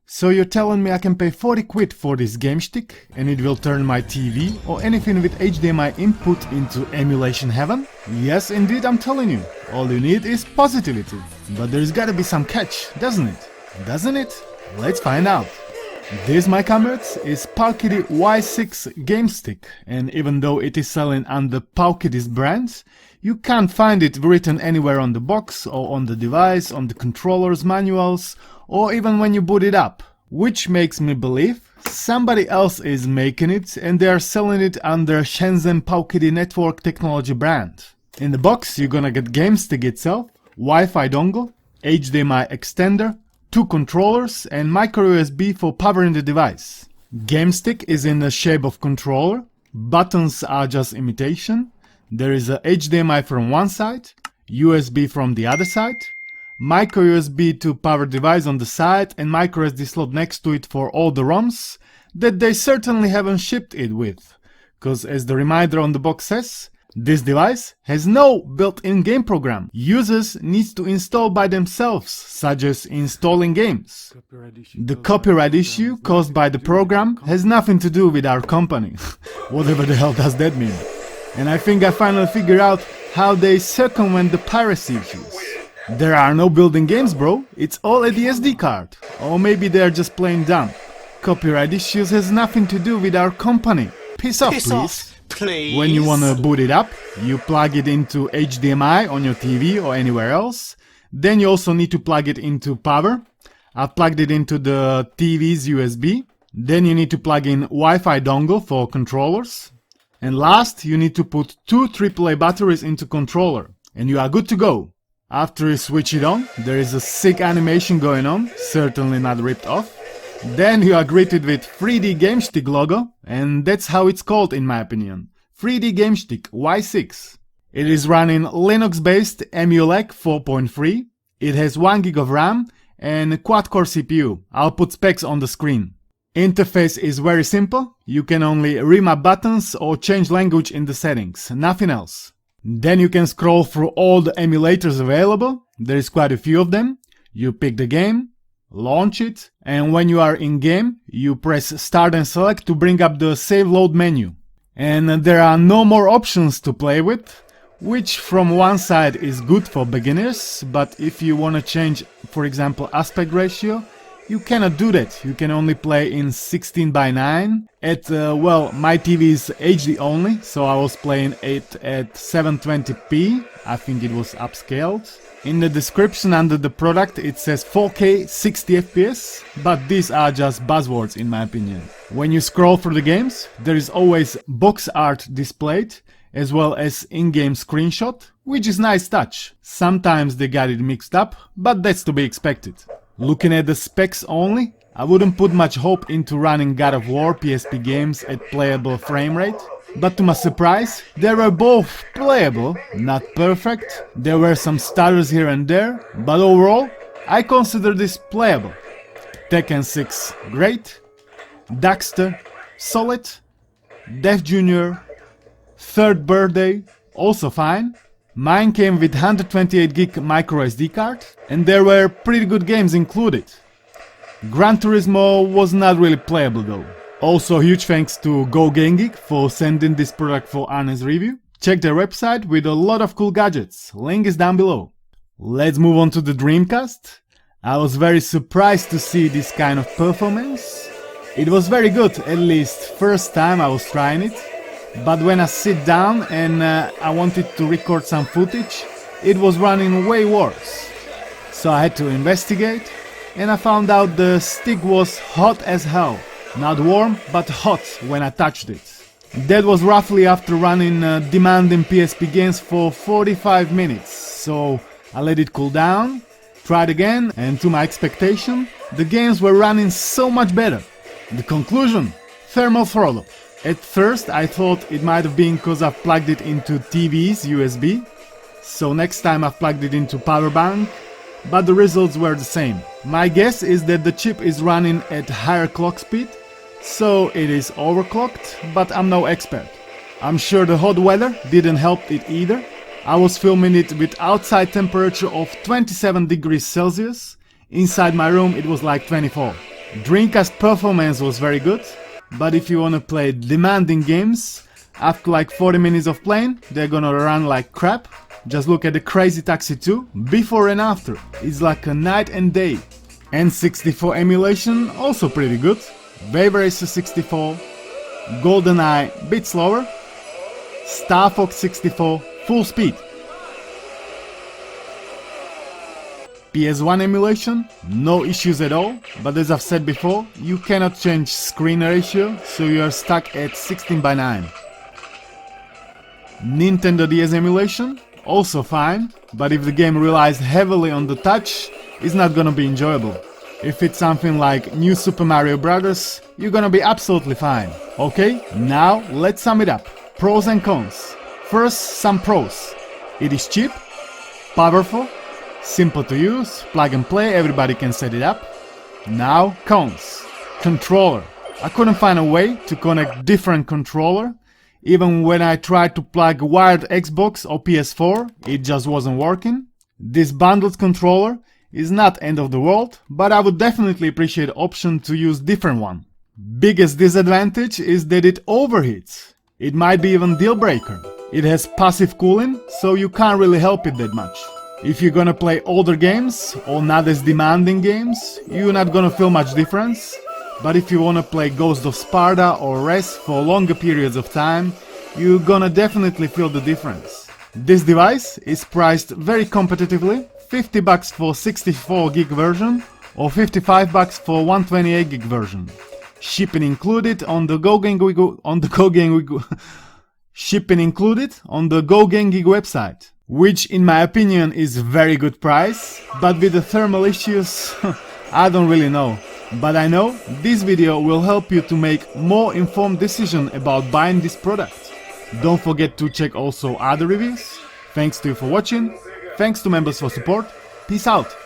So you're telling me I can pay 40 quid for this Gamestick and it will turn my TV or anything with HDMI input into Emulation Heaven? Yes, indeed, I'm telling you. All you need is positivity. But there's gotta be some catch, doesn't it? Doesn't it? Let's find out. This, my comrades, is PowKiddy Y6 Gamestick, and even though it is selling under PowKiddy's brand, you can't find it written anywhere on the box or on the device, on the controller's manuals, or even when you boot it up. Which makes me believe somebody else is making it and they are selling it under Shenzhen PowKiddy Network Technology brand. In the box you're gonna get Gamestick itself, Wi-Fi dongle, HDMI extender, 2 controllers and micro USB for powering the device. Gamestick is in the shape of controller, buttons are just imitation, there is a HDMI from one side, USB from the other side, micro USB to power device on the side and micro SD slot next to it for all the ROMs that they certainly haven't shipped it with, cause as the reminder on the box says, this device has no built-in game program. Users need to install by themselves, such as installing games. The copyright issue caused by the program has nothing to do with our company. Whatever the hell does that mean? And I think I finally figured out how they circumvent the piracy issues. There are no built-in games, bro. It's all at the SD card. Or maybe they're just plain dumb. Copyright issues has nothing to do with our company. Piss off, please. Please. When you wanna boot it up, you plug it into HDMI on your TV or anywhere else. Then you also need to plug it into power. I've plugged it into the TV's USB. Then you need to plug in Wi-Fi dongle for controllers. And last, you need to put 2 AAA batteries into controller. And you are good to go. After you switch it on, there is a sick animation going on, certainly not ripped off. Then you are greeted with 3D Gamestick logo, and that's how it's called in my opinion. 3D Gamestick Y6. It is running Linux-based Emulation 4.3. It has 1 GB of RAM and a quad-core CPU. I'll put specs on the screen. Interface is very simple. You can only remap buttons or change language in the settings, nothing else. Then you can scroll through all the emulators available. There is quite a few of them. You pick the game, launch it, and when you are in game, you press start and select to bring up the save load menu. And there are no more options to play with, which from one side is good for beginners, but if you want to change, for example, aspect ratio, you cannot do that. You can only play in 16:9 at, well, my TV is HD only, so I was playing it at 720p, I think it was upscaled. In the description under the product it says 4K 60 FPS, but these are just buzzwords in my opinion. When you scroll through the games, there is always box art displayed, as well as in-game screenshot, which is nice touch. Sometimes they got it mixed up, but that's to be expected. Looking at the specs only, I wouldn't put much hope into running God of War PSP games at playable frame rate. But to my surprise, they were both playable, not perfect. There were some stutters here and there, but overall, I consider this playable. Tekken 6, great. Daxter, solid. Def Jr., Third Birthday, also fine. Mine came with 128GB micro SD card, and there were pretty good games included. Gran Turismo was not really playable though. Also huge thanks to GoGameGeek for sending this product for honest review. Check their website with a lot of cool gadgets, link is down below. Let's move on to the Dreamcast. I was very surprised to see this kind of performance. It was very good, at least first time I was trying it. But when I sit down and I wanted to record some footage, it was running way worse. So I had to investigate, and I found out the stick was hot as hell. Not warm, but hot when I touched it. That was roughly after running demanding PSP games for 45 minutes. So I let it cool down, tried again, and to my expectation, the games were running so much better. The conclusion? Thermal throttle. At first I thought it might have been cause I've plugged it into TV's USB, so next time I've plugged it into power bank, but the results were the same. My guess is that the chip is running at higher clock speed, so it is overclocked, but I'm no expert. I'm sure the hot weather didn't help it either. I was filming it with outside temperature of 27 degrees Celsius, inside my room it was like 24. Dreamcast performance was very good, but if you wanna play demanding games, after like 40 minutes of playing, they're gonna run like crap. Just look at the Crazy Taxi 2, before and after. It's like a night and day. N64 emulation, also pretty good. Wave Racer 64, GoldenEye, bit slower. Star Fox 64, full speed. PS1 emulation, no issues at all, but as I've said before, you cannot change screen ratio, so you are stuck at 16:9. Nintendo DS emulation, also fine, but if the game relies heavily on the touch, it's not gonna be enjoyable. If it's something like New Super Mario Bros., you're gonna be absolutely fine. Okay, now let's sum it up. Pros and cons. First, some pros. It is cheap, powerful, simple to use, plug and play, everybody can set it up. Now, cons. Controller. I couldn't find a way to connect different controller. Even when I tried to plug wired Xbox or PS4, it just wasn't working. This bundled controller is not end of the world, but I would definitely appreciate option to use different one. Biggest disadvantage is that it overheats. It might be even deal breaker. It has passive cooling, so you can't really help it that much. If you're gonna play older games or not as demanding games, you're not gonna feel much difference. But if you wanna play Ghost of Sparta or Res for longer periods of time, you're gonna definitely feel the difference. This device is priced very competitively, $50 for 64 gig version or $55 for 128 gig version. Shipping included on the Shipping included on the GoGangig website, which in my opinion is very good price, but with the thermal issues, I don't really know. But I know this video will help you to make more informed decision about buying this product. Don't forget to check also other reviews. Thanks to you for watching, thanks to members for support, peace out!